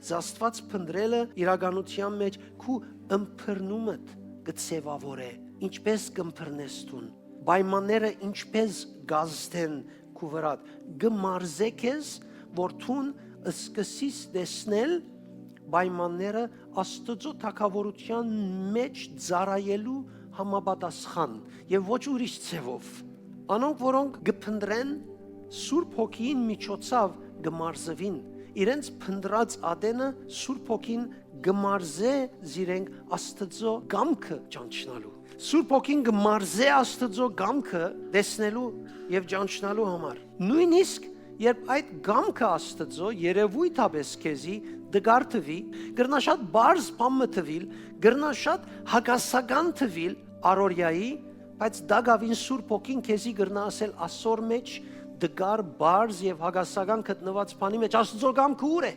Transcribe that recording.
բայց Աստված փնտրելը իրականության մեջ քու ըմբռնումդ գծեվավորե, ինչպես կըմբռնես տուն, պայմանները ինչպես գազդեն քու վրա, գմարզեք ես, որ տուն սկսիս տեսնել պայմանները Աստծո թագավորության մեջ ծառայելու համապատասխան եւ ոչ ուրիշ ձևով։ Անոնք, որոնք գփնտրեն Սուրբ Հոգին միջոցով գմարզվին, իրենց փնտրած ադենը Սուրբ Հոգին գմարզե զիրենք Աստծո կամքը ճանչնալու։ Սուրբ Հոգին գմարզե Աստծո կամքը տեսնելու եւ ճանչնալու համար։ Նույնիսկ երբ այդ կամքը Աստծո երևույթաբես քեզի դգարտվի, գրնաշատ բարձ բամը թվիլ, գրնաշատ հակասական թվիլ առօրյայի, բայց դագավին Սուրբ Հոգին քեզի գրնա ասել ասոր մեջ դգար բարձ եւ հակասական գտնված բանի մեջ Աստծո կամքը ուր է։